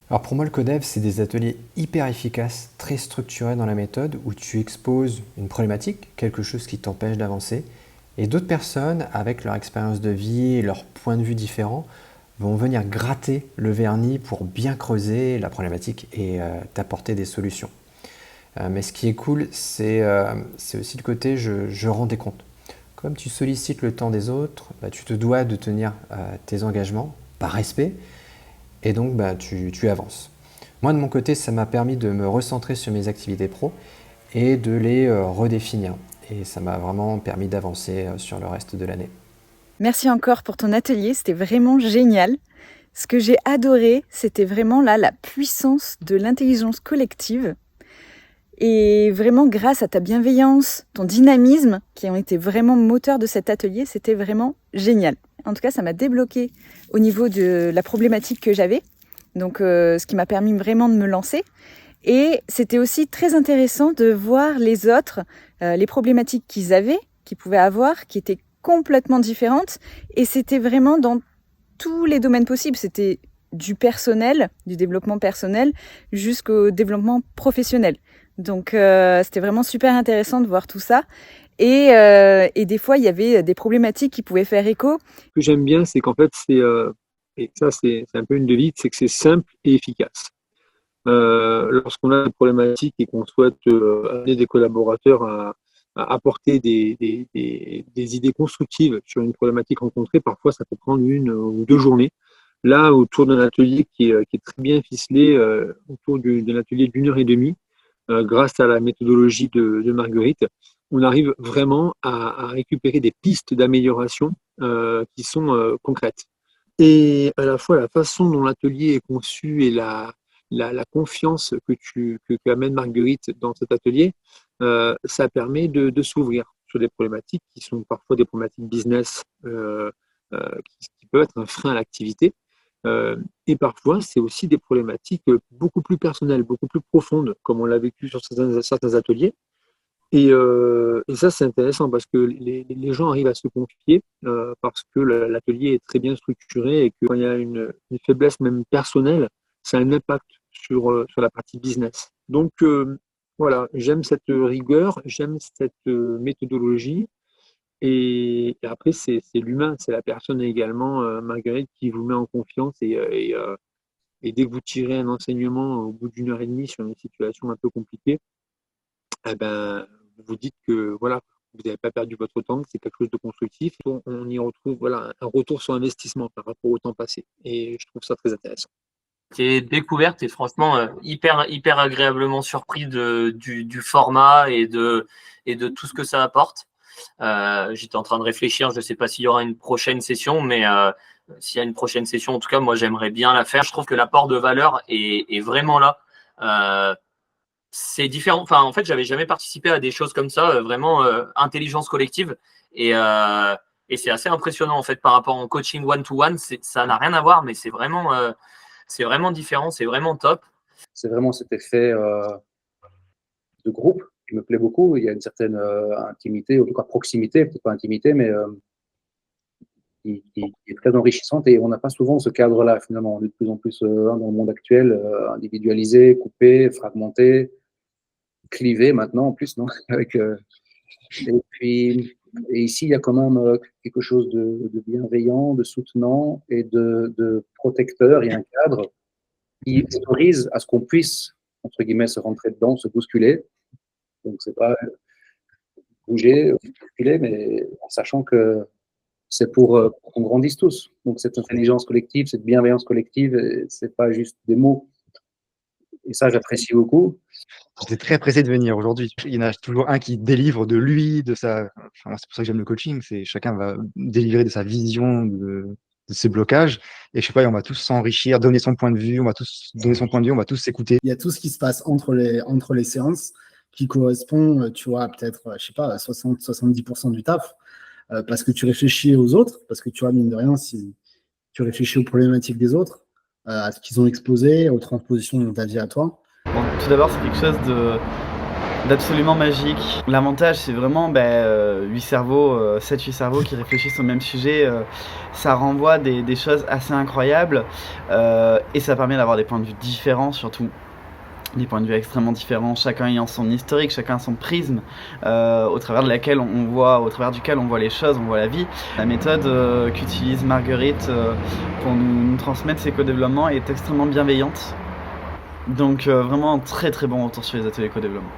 Alors pour moi, le codev, c'est des ateliers hyper efficaces, très structurés dans la méthode, où tu exposes une problématique, quelque chose qui t'empêche d'avancer, et d'autres personnes, avec leur expérience de vie et leur point de vue différent, vont venir gratter le vernis pour bien creuser la problématique et t'apporter des solutions. Mais ce qui est cool, c'est aussi le côté je rends des comptes. Comme tu sollicites le temps des autres, bah, tu te dois de tenir tes engagements par respect et donc bah, tu avances. Moi de mon côté, ça m'a permis de me recentrer sur mes activités pro et de les redéfinir. Et ça m'a vraiment permis d'avancer sur le reste de l'année. Merci encore pour ton atelier, c'était vraiment génial. Ce que j'ai adoré, c'était vraiment là la puissance de l'intelligence collective. Et vraiment, grâce à ta bienveillance, ton dynamisme, qui ont été vraiment moteurs de cet atelier, c'était vraiment génial. En tout cas, ça m'a débloqué au niveau de la problématique que j'avais. Donc, ce qui m'a permis vraiment de me lancer. Et c'était aussi très intéressant de voir les autres, les problématiques qu'ils pouvaient avoir, qui étaient complètement différentes. Et c'était vraiment dans tous les domaines possibles. C'était du personnel, du développement personnel, jusqu'au développement professionnel. Donc, c'était vraiment super intéressant de voir tout ça. Et des fois, il y avait des problématiques qui pouvaient faire écho. Ce que j'aime bien, c'est qu'en fait, et ça c'est un peu une devise, c'est que c'est simple et efficace. Lorsqu'on a des problématiques et qu'on souhaite amener des collaborateurs à apporter des idées constructives sur une problématique rencontrée, parfois ça peut prendre 1 ou 2 journées. Là, autour d'un atelier qui est très bien ficelé, autour d'un atelier d'1 heure et demie, grâce à la méthodologie de Marguerite, on arrive vraiment à récupérer des pistes d'amélioration qui sont concrètes. Et à la fois la façon dont l'atelier est conçu et la confiance que amène Marguerite dans cet atelier, ça permet de s'ouvrir sur des problématiques qui sont parfois des problématiques business qui peuvent être un frein à l'activité. Et parfois, c'est aussi des problématiques beaucoup plus personnelles, beaucoup plus profondes, comme on l'a vécu sur certains ateliers. Et ça, c'est intéressant parce que les gens arrivent à se confier parce que l'atelier est très bien structuré et que quand il y a une faiblesse même personnelle, ça a un impact sur la partie business. Donc, voilà, j'aime cette rigueur, j'aime cette méthodologie. Et après, c'est l'humain, c'est la personne également, Marguerite, qui vous met en confiance. Et dès que vous tirez un enseignement au bout d'1 heure et demie sur une situation un peu compliquée, eh ben, vous vous dites que voilà, vous n'avez pas perdu votre temps, que c'est quelque chose de constructif. On y retrouve voilà, un retour sur investissement par rapport au temps passé. Et je trouve ça très intéressant. Tes découvertes et franchement hyper agréablement surpris du format et de tout ce que ça apporte. J'étais en train de réfléchir, je ne sais pas s'il y aura une prochaine session, mais s'il y a une prochaine session, en tout cas, moi j'aimerais bien la faire. Je trouve que l'apport de valeur est vraiment là. C'est différent. Enfin, en fait, j'avais jamais participé à des choses comme ça, vraiment intelligence collective. Et c'est assez impressionnant en fait par rapport au coaching one-to-one. Ça n'a rien à voir, mais c'est vraiment différent, c'est vraiment top. C'est vraiment cet effet de groupe qui me plaît beaucoup. Il y a une certaine intimité, en tout cas proximité, peut-être pas intimité, mais qui est très enrichissante. Et on n'a pas souvent ce cadre-là, finalement. On est de plus en plus dans le monde actuel, individualisé, coupé, fragmenté, clivé maintenant, en plus, non avec, et puis, et ici, il y a quand même quelque chose de bienveillant, de soutenant et de protecteur. Il y a un cadre qui autorise à ce qu'on puisse, entre guillemets, se rentrer dedans, se bousculer. Donc, c'est pas bouger, bousculer, mais en sachant que c'est pour qu'on grandisse tous. Donc, cette intelligence collective, cette bienveillance collective, c'est pas juste des mots. Et ça, j'apprécie beaucoup. J'étais très pressé de venir aujourd'hui. Il y en a toujours un qui délivre de lui, de sa. Enfin, c'est pour ça que j'aime le coaching. C'est chacun va délivrer de sa vision, de ses blocages. Et je sais pas, on va tous s'enrichir, donner son point de vue. On va tous donner son point de vue. On va tous s'écouter. Il y a tout ce qui se passe entre les séances qui correspond, tu vois, peut-être, je sais pas, à 60-70% du taf, parce que tu réfléchis aux autres, parce que tu vois, mine de rien, si tu réfléchis aux problématiques des autres, à ce qu'ils ont exposé, aux transpositions de ta vie à toi. Bon, tout d'abord, c'est quelque chose d'absolument magique. L'avantage, c'est vraiment 8 cerveaux, 7-8 cerveaux qui réfléchissent au même sujet. Ça renvoie des choses assez incroyables et ça permet d'avoir des points de vue différents, surtout des points de vue extrêmement différents, chacun ayant son historique, chacun son prisme au travers duquel on voit les choses, on voit la vie. La méthode qu'utilise Marguerite pour nous transmettre ses co-développements est extrêmement bienveillante. Donc vraiment un très très bon retour sur les ateliers co-développement.